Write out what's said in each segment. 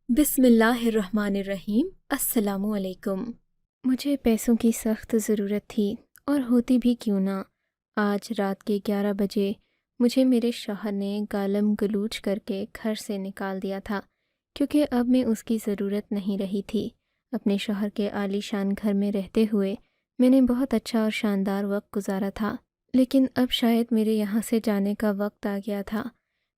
بسم اللہ الرحمن الرحیم۔ السلام علیکم۔ مجھے پیسوں کی سخت ضرورت تھی، اور ہوتی بھی کیوں نہ۔ آج رات کے 11 بجے مجھے میرے شوہر نے گالم گلوچ کر کے گھر سے نکال دیا تھا، کیونکہ اب میں اس کی ضرورت نہیں رہی تھی۔ اپنے شوہر کے عالی شان گھر میں رہتے ہوئے میں نے بہت اچھا اور شاندار وقت گزارا تھا، لیکن اب شاید میرے یہاں سے جانے کا وقت آ گیا تھا۔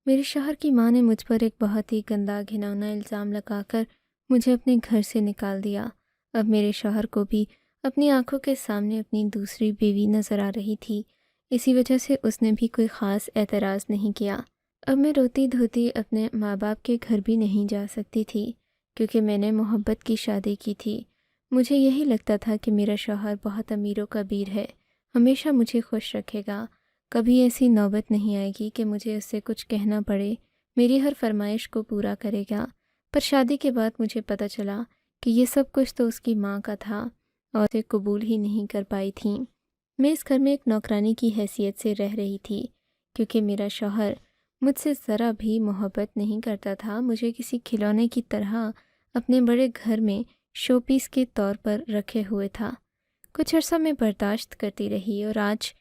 میرے شوہر کی ماں نے مجھ پر ایک بہت ہی گندا گھناؤنا الزام لگا کر مجھے اپنے گھر سے نکال دیا۔ اب میرے شوہر کو بھی اپنی آنکھوں کے سامنے اپنی دوسری بیوی نظر آ رہی تھی، اسی وجہ سے اس نے بھی کوئی خاص اعتراض نہیں کیا۔ اب میں روتی دھوتی اپنے ماں باپ کے گھر بھی نہیں جا سکتی تھی، کیونکہ میں نے محبت کی شادی کی تھی۔ مجھے یہی لگتا تھا کہ میرا شوہر بہت امیر و کبیر ہے، ہمیشہ مجھے خوش رکھے گا، کبھی ایسی نوبت نہیں آئے گی کہ مجھے اس سے کچھ کہنا پڑے، میری ہر فرمائش کو پورا کرے گا۔ پر شادی کے بعد مجھے پتہ چلا کہ یہ سب کچھ تو اس کی ماں کا تھا، اور اسے قبول ہی نہیں کر پائی تھیں۔ میں اس گھر میں ایک نوکرانی کی حیثیت سے رہ رہی تھی، کیونکہ میرا شوہر مجھ سے ذرا بھی محبت نہیں کرتا تھا، مجھے کسی کھلونے کی طرح اپنے بڑے گھر میں شو پیس کے طور پر رکھے ہوئے تھا۔ کچھ عرصہ میں برداشت کرتی رہی، اور آج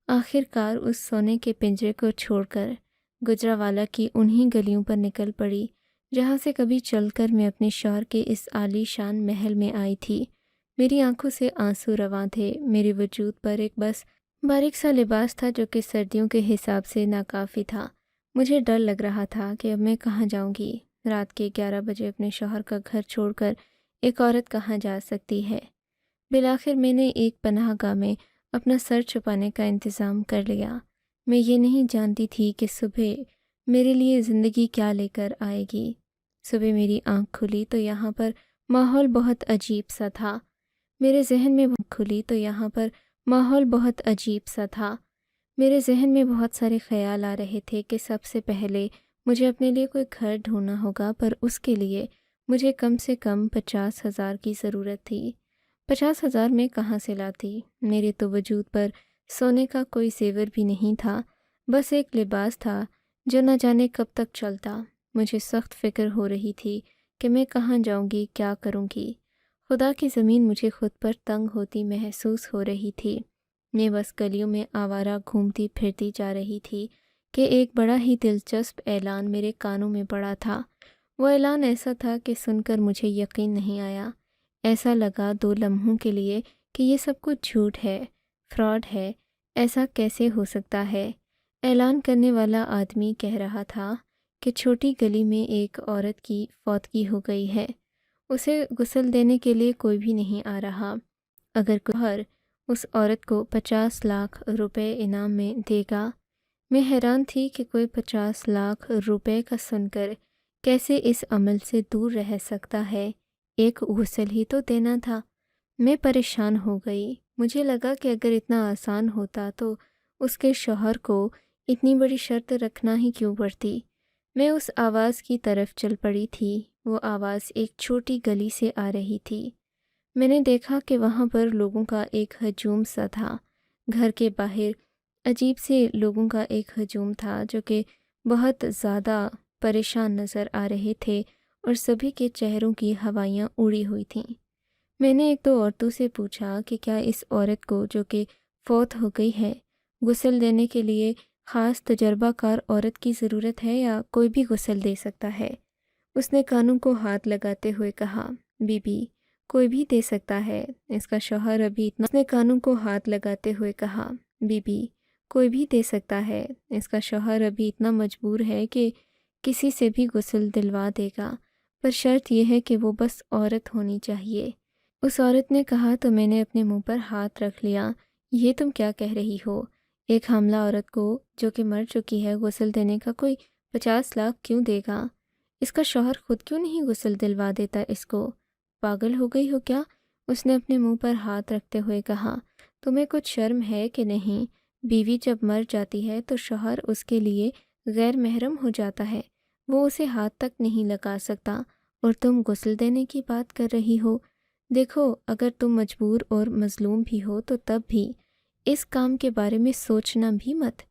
آخر کار اس سونے کے پنجرے کو چھوڑ کر گجرانوالہ کی انہی گلیوں پر نکل پڑی جہاں سے کبھی چل کر میں اپنے شوہر کے اس عالی شان محل میں آئی تھی۔ میری آنکھوں سے آنسو رواں تھے، میرے وجود پر ایک بس باریک سا لباس تھا جو کہ سردیوں کے حساب سے ناکافی تھا۔ مجھے ڈر لگ رہا تھا کہ اب میں کہاں جاؤں گی۔ رات کے 11 بجے اپنے شوہر کا گھر چھوڑ کر ایک عورت کہاں جا سکتی ہے؟ بالآخر میں نے ایک پناہ گاہ میں اپنا سر چھپانے کا انتظام کر لیا۔ میں یہ نہیں جانتی تھی کہ صبح میرے لیے زندگی کیا لے کر آئے گی۔ صبح میری آنکھ کھلی تو یہاں پر ماحول بہت عجیب سا تھا۔ میرے ذہن میں بہت عجیب سا تھا۔ میرے ذہن میں بہت سارے خیال آ رہے تھے کہ سب سے پہلے مجھے اپنے لیے کوئی گھر ڈھونڈنا ہوگا، پر اس کے لیے مجھے کم سے کم 50,000 کی ضرورت تھی۔ 50,000 میں کہاں سے لاتی؟ میرے تو وجود پر سونے کا کوئی زیور بھی نہیں تھا، بس ایک لباس تھا جو نہ جانے کب تک چلتا۔ مجھے سخت فکر ہو رہی تھی کہ میں کہاں جاؤں گی، کیا کروں گی۔ خدا کی زمین مجھے خود پر تنگ ہوتی محسوس ہو رہی تھی۔ میں بس گلیوں میں آوارہ گھومتی پھرتی جا رہی تھی کہ ایک بڑا ہی دلچسپ اعلان میرے کانوں میں پڑا تھا۔ وہ اعلان ایسا تھا کہ سن کر مجھے یقین نہیں آیا۔ ایسا لگا 2 لمحوں کے لیے کہ یہ سب کچھ جھوٹ ہے، فراڈ ہے، ایسا کیسے ہو سکتا ہے؟ اعلان کرنے والا آدمی کہہ رہا تھا کہ چھوٹی گلی میں ایک عورت کی فوتگی ہو گئی ہے، اسے غسل دینے کے لیے کوئی بھی نہیں آ رہا، اگر کوئی اس عورت کو 50 لاکھ روپے انعام میں دے گا۔ میں حیران تھی کہ کوئی 50 لاکھ روپے کا سن کر کیسے اس عمل سے دور رہ سکتا ہے، ایک غسل ہی تو دینا تھا۔ میں پریشان ہو گئی، مجھے لگا کہ اگر اتنا آسان ہوتا تو اس کے شوہر کو اتنی بڑی شرط رکھنا ہی کیوں پڑتی۔ میں اس آواز کی طرف چل پڑی تھی، وہ آواز ایک چھوٹی گلی سے آ رہی تھی۔ میں نے دیکھا کہ وہاں پر لوگوں کا ایک ہجوم سا تھا، گھر کے باہر عجیب سے لوگوں کا ایک ہجوم تھا جو کہ بہت زیادہ پریشان نظر آ رہے تھے، اور سبھی کے چہروں کی ہوائیاں اڑی ہوئی تھیں۔ میں نے 1-2 عورتوں سے پوچھا کہ کیا اس عورت کو جو کہ فوت ہو گئی ہے، غسل دینے کے لیے خاص تجربہ کار عورت کی ضرورت ہے یا کوئی بھی غسل دے سکتا ہے؟ اس نے کانوں کو ہاتھ لگاتے ہوئے کہا، بی بی، کوئی بھی دے سکتا ہے، اس کا شوہر ابھی اتنا اس نے کانوں کو ہاتھ لگاتے ہوئے کہا، بی بی، کوئی بھی دے سکتا ہے، اس کا شوہر ابھی اتنا مجبور ہے کہ کسی سے بھی غسل دلوا دے گا، پر شرط یہ ہے کہ وہ بس عورت ہونی چاہیے۔ اس عورت نے کہا تو میں نے اپنے منہ پر ہاتھ رکھ لیا۔ یہ تم کیا کہہ رہی ہو؟ ایک حاملہ عورت کو جو کہ مر چکی ہے غسل دینے کا کوئی 50 لاکھ کیوں دے گا؟ اس کا شوہر خود کیوں نہیں غسل دلوا دیتا اس کو؟ پاگل ہو گئی ہو کیا؟ اس نے اپنے منہ پر ہاتھ رکھتے ہوئے کہا، تمہیں کچھ شرم ہے کہ نہیں؟ بیوی جب مر جاتی ہے تو شوہر اس کے لیے غیر محرم ہو جاتا ہے، وہ اسے ہاتھ تک نہیں لگا سکتا، اور تم غسل دینے کی بات کر رہی ہو۔ دیکھو، اگر تم مجبور اور مظلوم بھی ہو تو تب بھی اس کام کے بارے میں سوچنا بھی مت،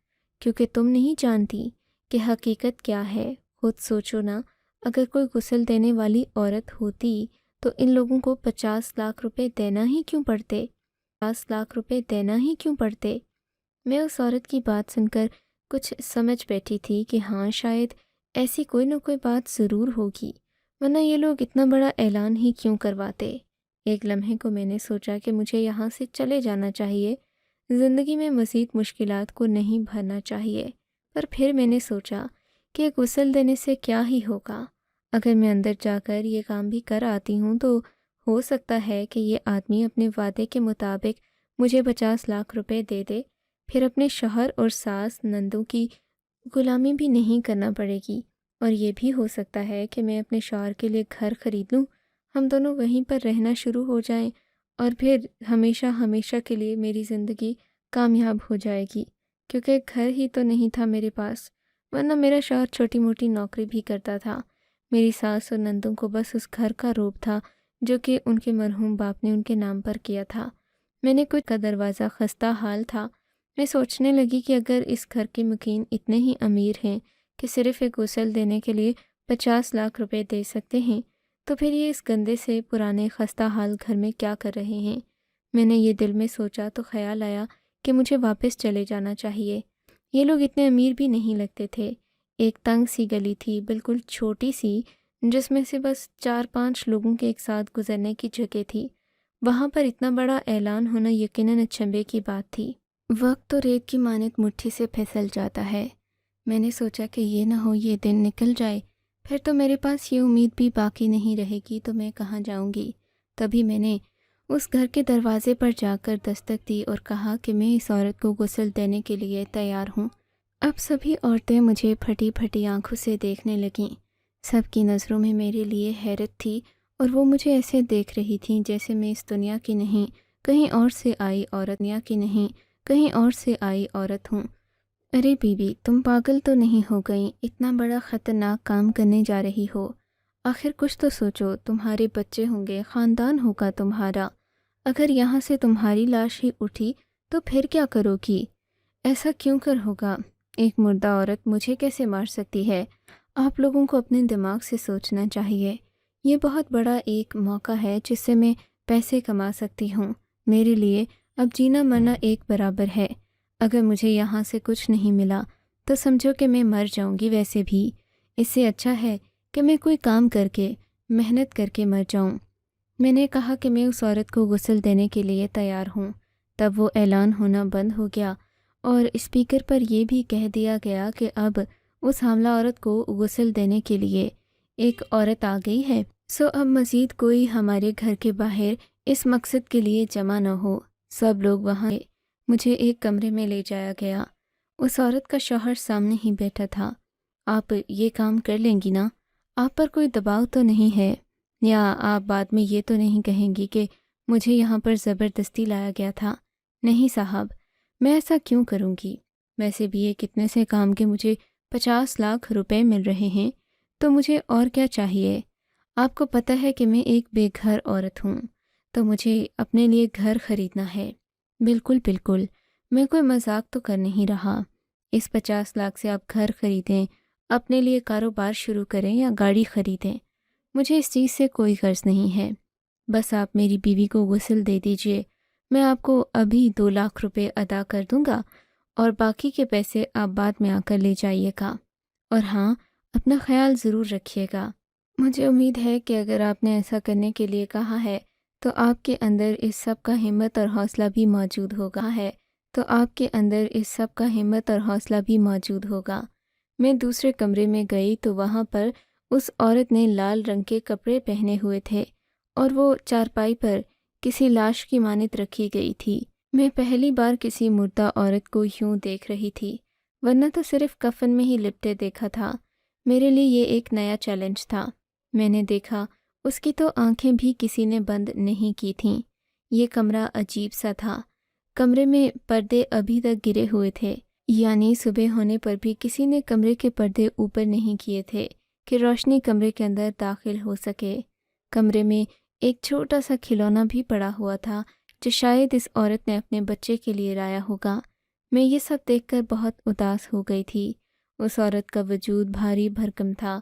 کیونکہ تم نہیں جانتی کہ حقیقت کیا ہے۔ خود سوچو نا، اگر کوئی غسل دینے والی عورت ہوتی تو ان لوگوں کو 50 لاکھ روپے دینا ہی کیوں پڑتے؟ 50 لاکھ روپے دینا ہی کیوں پڑتے؟ میں اس عورت کی بات سن کر کچھ سمجھ بیٹھی تھی کہ ہاں شاید ایسی کوئی نہ کوئی بات ضرور ہوگی، ورنہ یہ لوگ اتنا بڑا اعلان ہی کیوں کرواتے۔ ایک لمحے کو میں نے سوچا کہ مجھے یہاں سے چلے جانا چاہیے، زندگی میں مزید مشکلات کو نہیں بھرنا چاہیے۔ پر پھر میں نے سوچا کہ غسل دینے سے کیا ہی ہوگا، اگر میں اندر جا کر یہ کام بھی کر آتی ہوں تو ہو سکتا ہے کہ یہ آدمی اپنے وعدے کے مطابق مجھے 50 لاکھ روپے دے دے، پھر اپنے شوہر اور ساس نندوں کی غلامی بھی نہیں کرنا پڑے گی، اور یہ بھی ہو سکتا ہے کہ میں اپنے شوہر کے لیے گھر خرید لوں، ہم دونوں وہیں پر رہنا شروع ہو جائیں اور پھر ہمیشہ ہمیشہ کے لیے میری زندگی کامیاب ہو جائے گی، کیونکہ گھر ہی تو نہیں تھا میرے پاس، ورنہ میرا شوہر چھوٹی موٹی نوکری بھی کرتا تھا۔ میری ساس اور نندوں کو بس اس گھر کا روب تھا جو کہ ان کے مرحوم باپ نے ان کے نام پر کیا تھا۔ میں نے کچھ کا دروازہ خستہ حال تھا۔ میں سوچنے لگی کہ اگر اس گھر کے مکین اتنے ہی امیر ہیں کہ صرف ایک غسل دینے کے لیے 50 لاکھ روپے دے سکتے ہیں، تو پھر یہ اس گندے سے پرانے خستہ حال گھر میں کیا کر رہے ہیں؟ میں نے یہ دل میں سوچا تو خیال آیا کہ مجھے واپس چلے جانا چاہیے۔ یہ لوگ اتنے امیر بھی نہیں لگتے تھے۔ ایک تنگ سی گلی تھی، بالکل چھوٹی سی، جس میں سے بس 4-5 لوگوں کے ایک ساتھ گزرنے کی جگہ تھی۔ وہاں پر اتنا بڑا اعلان ہونا یقیناً اچنبھے کی بات تھی۔ وقت تو ریت کی مانند مٹھی سے پھسل جاتا ہے۔ میں نے سوچا کہ یہ نہ ہو یہ دن نکل جائے، پھر تو میرے پاس یہ امید بھی باقی نہیں رہے گی تو میں کہاں جاؤں گی۔ تبھی میں نے اس گھر کے دروازے پر جا کر دستک دی اور کہا کہ میں اس عورت کو غسل دینے کے لیے تیار ہوں۔ اب سبھی عورتیں مجھے پھٹی پھٹی آنکھوں سے دیکھنے لگیں۔ سب کی نظروں میں میرے لیے حیرت تھی اور وہ مجھے ایسے دیکھ رہی تھیں جیسے میں اس دنیا کی نہیں، کہیں اور سے آئی عورت، دنیا کی نہیں کہیں اور سے آئی عورت ہوں۔ ارے بیوی، تم پاگل تو نہیں ہو گئی؟ اتنا بڑا خطرناک کام کرنے جا رہی ہو؟ آخر کچھ تو سوچو، تمہارے بچے ہوں گے، خاندان ہوگا تمہارا۔ اگر یہاں سے تمہاری لاش ہی اٹھی تو پھر کیا کرو گی؟ ایسا کیوں کر ہوگا؟ ایک مردہ عورت مجھے کیسے مار سکتی ہے؟ آپ لوگوں کو اپنے دماغ سے سوچنا چاہیے۔ یہ بہت بڑا ایک موقع ہے جس سے میں پیسے کما سکتی ہوں۔ میرے لیے اب جینا مرنا ایک برابر ہے۔ اگر مجھے یہاں سے کچھ نہیں ملا تو سمجھو کہ میں مر جاؤں گی ویسے بھی۔ اس سے اچھا ہے کہ میں کوئی کام کر کے، محنت کر کے مر جاؤں۔ میں نے کہا کہ میں اس عورت کو غسل دینے کے لیے تیار ہوں۔ تب وہ اعلان ہونا بند ہو گیا اور اسپیکر پر یہ بھی کہہ دیا گیا کہ اب اس حاملہ عورت کو غسل دینے کے لیے ایک عورت آ گئی ہے، سو اب مزید کوئی ہمارے گھر کے باہر اس مقصد کے لیے جمع نہ ہو۔ سب لوگ وہاں، مجھے ایک کمرے میں لے جایا گیا۔ اس عورت کا شوہر سامنے ہی بیٹھا تھا۔ آپ یہ کام کر لیں گی نا؟ آپ پر کوئی دباؤ تو نہیں ہے؟ یا آپ بعد میں یہ تو نہیں کہیں گی کہ مجھے یہاں پر زبردستی لایا گیا تھا؟ نہیں صاحب، میں ایسا کیوں کروں گی؟ ویسے بھی یہ کتنے سے کام کے مجھے 50 لاکھ روپے مل رہے ہیں، تو مجھے اور کیا چاہیے؟ آپ کو پتہ ہے کہ میں ایک بے گھر عورت ہوں، تو مجھے اپنے لیے گھر خریدنا ہے۔ بالکل بالکل، میں کوئی مذاق تو کر نہیں رہا۔ اس 50 لاکھ سے آپ گھر خریدیں، اپنے لیے کاروبار شروع کریں یا گاڑی خریدیں، مجھے اس چیز سے کوئی غرض نہیں ہے۔ بس آپ میری بیوی کو غسل دے دیجئے، میں آپ کو ابھی 2 لاکھ روپے ادا کر دوں گا اور باقی کے پیسے آپ بعد میں آ کر لے جائیے گا۔ اور ہاں، اپنا خیال ضرور رکھیے گا۔ مجھے امید ہے کہ اگر آپ نے ایسا کرنے کے لیے کہا ہے تو آپ کے اندر اس سب کا ہمت اور حوصلہ بھی موجود ہوگا۔ میں دوسرے کمرے میں گئی تو وہاں پر اس عورت نے لال رنگ کے کپڑے پہنے ہوئے تھے اور وہ چارپائی پر کسی لاش کی مانند رکھی گئی تھی۔ میں پہلی بار کسی مردہ عورت کو یوں دیکھ رہی تھی، ورنہ تو صرف کفن میں ہی لپٹے دیکھا تھا۔ میرے لیے یہ ایک نیا چیلنج تھا۔ میں نے دیکھا اس کی تو آنکھیں بھی کسی نے بند نہیں کی تھیں۔ یہ کمرہ عجیب سا تھا۔ کمرے میں پردے ابھی تک گرے ہوئے تھے، یعنی صبح ہونے پر بھی کسی نے کمرے کے پردے اوپر نہیں کیے تھے کہ روشنی کمرے کے اندر داخل ہو سکے۔ کمرے میں ایک چھوٹا سا کھلونا بھی پڑا ہوا تھا جو شاید اس عورت نے اپنے بچے کے لیے لایا ہوگا۔ میں یہ سب دیکھ کر بہت اداس ہو گئی تھی۔ اس عورت کا وجود بھاری بھرکم تھا،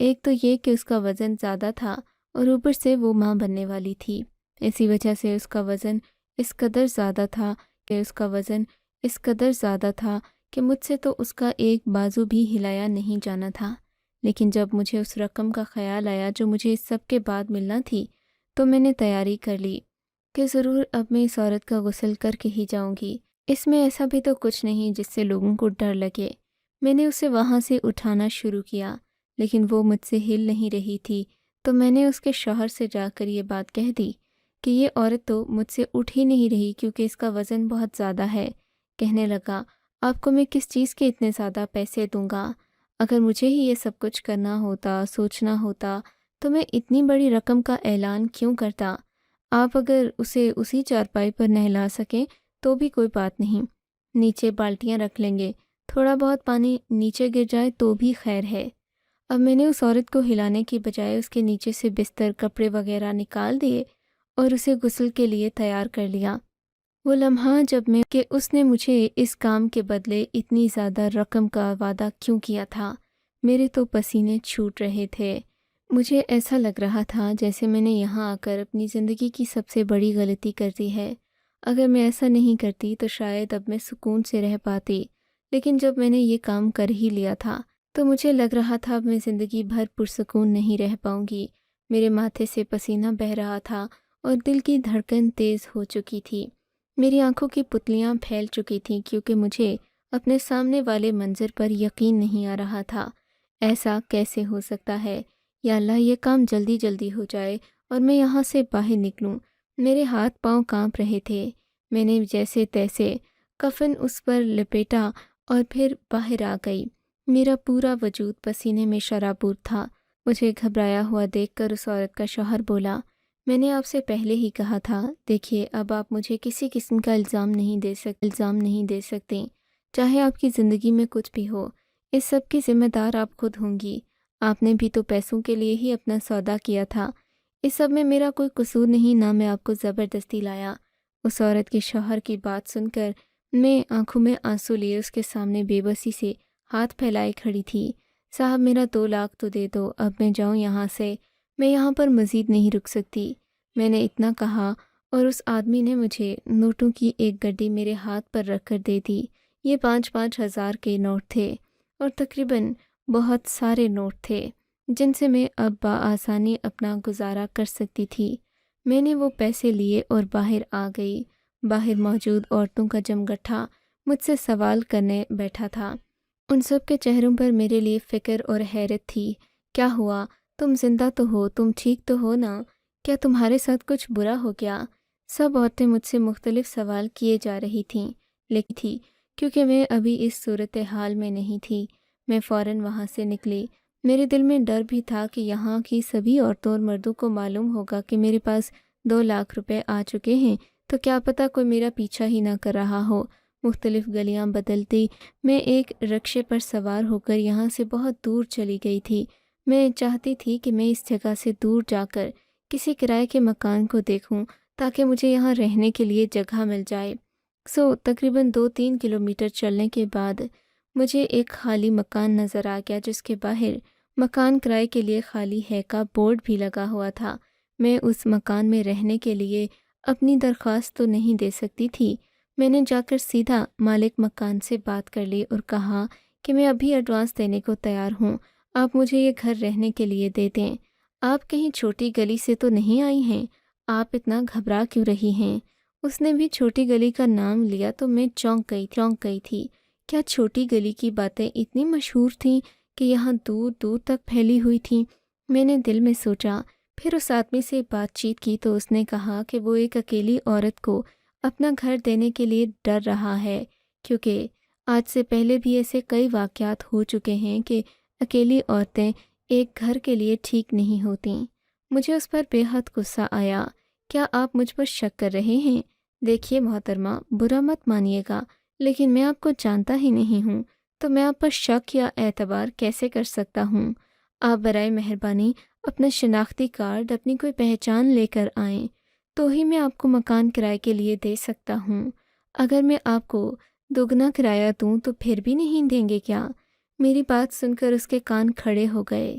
ایک تو یہ کہ اس کا وزن زیادہ تھا اور اوپر سے وہ ماں بننے والی تھی۔ اسی وجہ سے اس کا وزن اس قدر زیادہ تھا کہ مجھ سے تو اس کا ایک بازو بھی ہلایا نہیں جانا تھا۔ لیکن جب مجھے اس رقم کا خیال آیا جو مجھے اس سب کے بعد ملنا تھی، تو میں نے تیاری کر لی کہ ضرور اب میں اس عورت کا غسل کر کے ہی جاؤں گی۔ اس میں ایسا بھی تو کچھ نہیں جس سے لوگوں کو ڈر لگے۔ میں نے اسے وہاں سے اٹھانا شروع کیا، لیکن وہ مجھ سے ہل نہیں رہی تھی، تو میں نے اس کے شوہر سے جا کر یہ بات کہہ دی کہ یہ عورت تو مجھ سے اٹھ ہی نہیں رہی کیونکہ اس کا وزن بہت زیادہ ہے۔ کہنے لگا، آپ کو میں کس چیز کے اتنے زیادہ پیسے دوں گا؟ اگر مجھے ہی یہ سب کچھ کرنا ہوتا، سوچنا ہوتا، تو میں اتنی بڑی رقم کا اعلان کیوں کرتا؟ آپ اگر اسے اسی چارپائی پر نہلا سکیں تو بھی کوئی بات نہیں، نیچے بالٹیاں رکھ لیں گے، تھوڑا بہت پانی نیچے گر جائے تو بھی خیر ہے۔ اب میں نے اس عورت کو ہلانے کی بجائے اس کے نیچے سے بستر، کپڑے وغیرہ نکال دیے اور اسے غسل کے لیے تیار کر لیا۔ وہ لمحہ جب میں کہ اس نے مجھے اس کام کے بدلے اتنی زیادہ رقم کا وعدہ کیوں کیا تھا، میرے تو پسینے چھوٹ رہے تھے۔ مجھے ایسا لگ رہا تھا جیسے میں نے یہاں آ کر اپنی زندگی کی سب سے بڑی غلطی کر دی ہے۔ اگر میں ایسا نہیں کرتی تو شاید اب میں سکون سے رہ پاتی، لیکن جب میں نے یہ کام کر ہی لیا تھا تو مجھے لگ رہا تھا اب میں زندگی بھر پرسکون نہیں رہ پاؤں گی۔ میرے ماتھے سے پسینہ بہہ رہا تھا اور دل کی دھڑکن تیز ہو چکی تھی۔ میری آنکھوں کی پتلیاں پھیل چکی تھیں کیونکہ مجھے اپنے سامنے والے منظر پر یقین نہیں آ رہا تھا۔ ایسا کیسے ہو سکتا ہے؟ یا اللہ، یہ کام جلدی جلدی ہو جائے اور میں یہاں سے باہر نکلوں۔ میرے ہاتھ پاؤں کانپ رہے تھے۔ میں نے جیسے تیسے کفن اس پر لپیٹا اور پھر باہر آ گئی۔ میرا پورا وجود پسینے میں شرابور تھا۔ مجھے گھبرایا ہوا دیکھ کر اس عورت کا شوہر بولا، میں نے آپ سے پہلے ہی کہا تھا، دیکھیے اب آپ مجھے کسی قسم کا الزام نہیں دے سکتے، چاہے آپ کی زندگی میں کچھ بھی ہو، اس سب کی ذمہ دار آپ خود ہوں گی۔ آپ نے بھی تو پیسوں کے لیے ہی اپنا سودا کیا تھا۔ اس سب میں میرا کوئی قصور نہیں، نہ میں آپ کو زبردستی لایا۔ اس عورت کے شوہر کی بات سن کر میں آنکھوں میں آنسو لیے اس کے سامنے بے بسی سے ہاتھ پھیلائے کھڑی تھی۔ صاحب میرا 2 لاکھ تو دے دو، اب میں جاؤں یہاں سے، میں یہاں پر مزید نہیں رک سکتی۔ میں نے اتنا کہا اور اس آدمی نے مجھے نوٹوں کی ایک گڈی میرے ہاتھ پر رکھ کر دے دی۔ یہ 5-5 ہزار کے نوٹ تھے اور تقریباً بہت سارے نوٹ تھے جن سے میں اب بآسانی اپنا گزارا کر سکتی تھی۔ میں نے وہ پیسے لیے اور باہر آ گئی۔ باہر موجود عورتوں کا جمگٹھا مجھ سے سوال کرنے بیٹھا تھا۔ ان سب کے چہروں پر میرے لیے فکر اور حیرت تھی۔ کیا ہوا؟ تم زندہ تو ہو؟ تم ٹھیک تو ہو نا؟ کیا تمہارے ساتھ کچھ برا ہو گیا؟ سب عورتیں مجھ سے مختلف سوال کیے جا رہی تھیں، لیکن کیونکہ میں ابھی اس صورتحال میں نہیں تھی، میں فوراً وہاں سے نکلی۔ میرے دل میں ڈر بھی تھا کہ یہاں کی سبھی عورتوں اور مردوں کو معلوم ہوگا کہ میرے پاس 2 لاکھ روپے آ چکے ہیں، تو کیا پتہ کوئی میرا پیچھا ہی نہ کر رہا ہو۔ مختلف گلیاں بدلتی میں ایک رکشے پر سوار ہو کر یہاں سے بہت دور چلی گئی تھی۔ میں چاہتی تھی کہ میں اس جگہ سے دور جا کر کسی کرائے کے مکان کو دیکھوں تاکہ مجھے یہاں رہنے کے لیے جگہ مل جائے۔ تقریباً 2-3 کلومیٹر چلنے کے بعد مجھے ایک خالی مکان نظر آ گیا جس کے باہر مکان کرائے کے لیے خالی ہے کا بورڈ بھی لگا ہوا تھا۔ میں اس مکان میں رہنے کے لیے اپنی درخواست تو نہیں دے سکتی تھی۔ میں نے جا کر سیدھا مالک مکان سے بات کر لی اور کہا کہ میں ابھی ایڈوانس دینے کو تیار ہوں، آپ مجھے یہ گھر رہنے کے لیے دے دیں۔ آپ کہیں چھوٹی گلی سے تو نہیں آئی ہیں؟ آپ اتنا گھبرا کیوں رہی ہیں؟ اس نے بھی چھوٹی گلی کا نام لیا تو میں چونک گئی تھی۔ کیا چھوٹی گلی کی باتیں اتنی مشہور تھیں کہ یہاں دور دور تک پھیلی ہوئی تھیں؟ میں نے دل میں سوچا۔ پھر اس آدمی سے بات چیت کی تو اس نے کہا کہ وہ ایک اکیلی عورت کو اپنا گھر دینے کے لیے ڈر رہا ہے، کیونکہ آج سے پہلے بھی ایسے کئی واقعات ہو چکے ہیں کہ اکیلی عورتیں ایک گھر کے لیے ٹھیک نہیں ہوتیں۔ مجھے اس پر بے حد غصہ آیا۔ کیا آپ مجھ پر شک کر رہے ہیں؟ دیکھیے محترمہ، برا مت مانیے گا، لیکن میں آپ کو جانتا ہی نہیں ہوں، تو میں آپ پر شک یا اعتبار کیسے کر سکتا ہوں؟ آپ برائے مہربانی اپنا شناختی کارڈ، اپنی کوئی پہچان لے کر آئیں، تو ہی میں آپ کو مکان کرائے کے لیے دے سکتا ہوں۔ اگر میں آپ کو دوگنا کرایہ دوں تو پھر بھی نہیں دیں گے کیا؟ میری بات سن کر اس کے کان کھڑے ہو گئے۔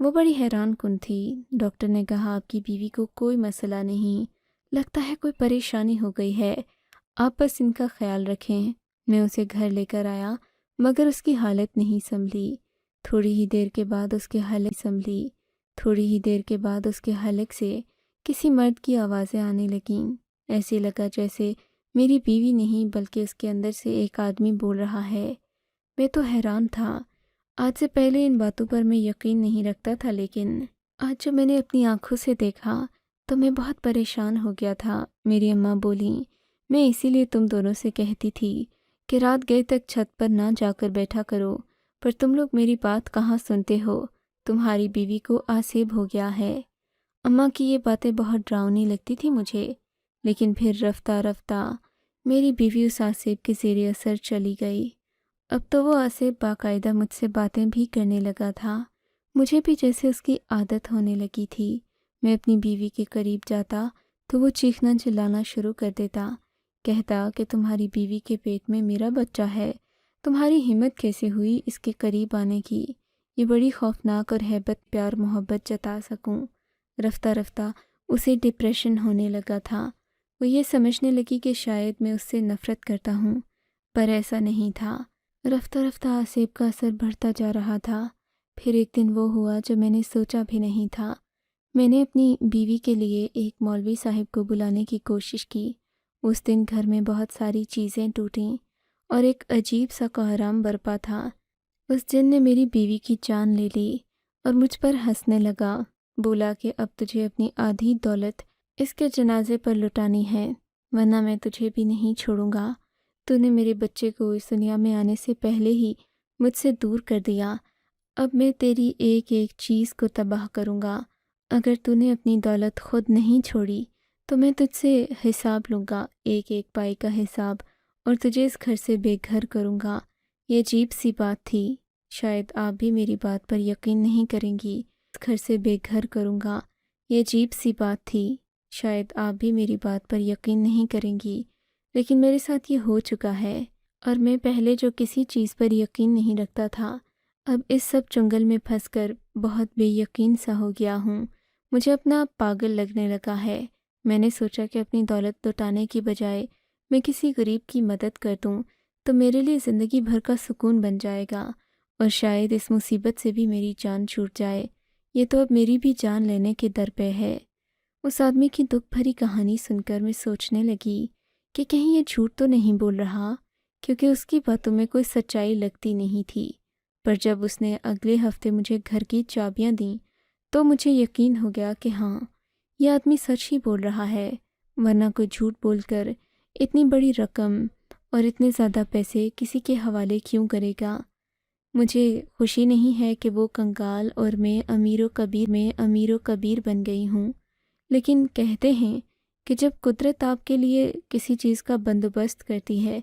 وہ بڑی حیران کن تھی۔ ڈاکٹر نے کہا آپ کی بیوی کو کوئی مسئلہ نہیں، لگتا ہے کوئی پریشانی ہو گئی ہے، آپ بس ان کا خیال رکھیں۔ میں اسے گھر لے کر آیا مگر اس کی حالت نہیں سنبھلی۔ تھوڑی ہی دیر کے بعد اس کے حلق سے کسی مرد کی آوازیں آنے لگیں۔ ایسے لگا جیسے میری بیوی نہیں بلکہ اس کے اندر سے ایک آدمی بول رہا ہے۔ میں تو حیران تھا۔ آج سے پہلے ان باتوں پر میں یقین نہیں رکھتا تھا، لیکن آج جب میں نے اپنی آنکھوں سے دیکھا تو میں بہت پریشان ہو گیا تھا۔ میری اماں بولیں، میں اسی لیے تم دونوں سے کہتی تھی کہ رات گئے تک چھت پر نہ جا کر بیٹھا کرو، پر تم لوگ میری بات کہاں سنتے ہو۔ تمہاری بیوی کو آسیب ہو گیا ہے۔ اماں کی یہ باتیں بہت ڈراؤنی لگتی تھی مجھے، لیکن پھر رفتہ رفتہ میری بیوی اس آسیب کے زیر اثر چلی گئی۔ اب تو وہ آسیب باقاعدہ مجھ سے باتیں بھی کرنے لگا تھا، مجھے بھی جیسے اس کی عادت ہونے لگی تھی۔ میں اپنی بیوی کے قریب جاتا تو وہ چیخنا چلانا شروع کر دیتا، کہتا کہ تمہاری بیوی کے پیٹ میں میرا بچہ ہے، تمہاری ہمت کیسے ہوئی اس کے قریب آنے کی، یہ بڑی خوفناک اور ہیبت پیار محبت جتا سکوں۔ رفتہ رفتہ اسے ڈپریشن ہونے لگا تھا۔ وہ یہ سمجھنے لگی کہ شاید میں اس سے نفرت کرتا ہوں، پر ایسا نہیں تھا۔ رفتہ رفتہ آسیب کا اثر بڑھتا جا رہا تھا۔ پھر ایک دن وہ ہوا جو میں نے سوچا بھی نہیں تھا۔ میں نے اپنی بیوی کے لیے ایک مولوی صاحب کو بلانے کی کوشش کی۔ اس دن گھر میں بہت ساری چیزیں ٹوٹیں اور ایک عجیب سا کوہرام برپا تھا۔ اس جن نے میری بیوی کی جان لے لی اور مجھ پر ہنسنے لگا، بولا کہ اب تجھے اپنی آدھی دولت اس کے جنازے پر لٹانی ہے، ورنہ میں تجھے بھی نہیں چھوڑوں گا۔ تو نے میرے بچے کو اس دنیا میں آنے سے پہلے ہی مجھ سے دور کر دیا، اب میں تیری ایک ایک چیز کو تباہ کروں گا۔ اگر تو نے اپنی دولت خود نہیں چھوڑی تو میں تجھ سے حساب لوں گا، ایک ایک پائی کا حساب، اور تجھے اس گھر سے بے گھر کروں گا۔ یہ عجیب سی بات تھی، شاید آپ بھی میری بات پر یقین نہیں کریں گی۔ اس گھر سے بے گھر کروں گا، یہ عجیب سی بات تھی، شاید آپ بھی میری بات پر یقین نہیں کریں گی، لیکن میرے ساتھ یہ ہو چکا ہے، اور میں پہلے جو کسی چیز پر یقین نہیں رکھتا تھا، اب اس سب چنگل میں پھنس کر بہت بے یقین سا ہو گیا ہوں۔ مجھے اپنا آپ پاگل لگنے لگا ہے۔ میں نے سوچا کہ اپنی دولت لٹانے کی بجائے میں کسی غریب کی مدد کر دوں تو میرے لیے زندگی بھر کا سکون بن جائے گا، اور شاید اس مصیبت سے بھی میری جان چھوٹ جائے۔ یہ تو اب میری بھی جان لینے کے در پہ ہے۔ اس آدمی کی دکھ بھری کہانی سن کر میں سوچنے لگی کہ کہیں یہ جھوٹ تو نہیں بول رہا، کیونکہ اس کی باتوں میں کوئی سچائی لگتی نہیں تھی۔ پر جب اس نے اگلے ہفتے مجھے گھر کی چابیاں دیں تو مجھے یقین ہو گیا کہ ہاں، یہ آدمی سچ ہی بول رہا ہے، ورنہ کوئی جھوٹ بول کر اتنی بڑی رقم اور اتنے زیادہ پیسے کسی کے حوالے کیوں کرے گا۔ مجھے خوشی نہیں ہے کہ وہ کنگال اور میں امیر و کبیر بن گئی ہوں، لیکن کہتے ہیں کہ جب قدرت آپ کے لیے کسی چیز کا بندوبست کرتی ہے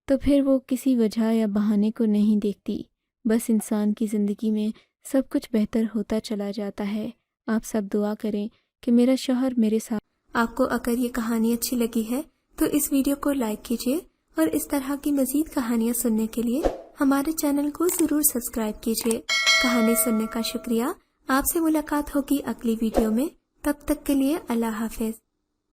تو پھر وہ کسی وجہ یا بہانے کو نہیں دیکھتی، بس انسان کی زندگی میں سب کچھ بہتر ہوتا چلا جاتا ہے۔ آپ سب دعا کریں کہ میرا شوہر میرے ساتھ۔ آپ کو اگر یہ کہانی اچھی لگی ہے تو اس ویڈیو کو لائک کیجیے، اور اس طرح کی مزید کہانیاں سننے کے لیے ہمارے چینل کو ضرور سبسکرائب کیجیے۔ کہانی سننے کا شکریہ۔ آپ سے ملاقات ہوگی اگلی ویڈیو میں، تب تک کے لیے اللہ حافظ۔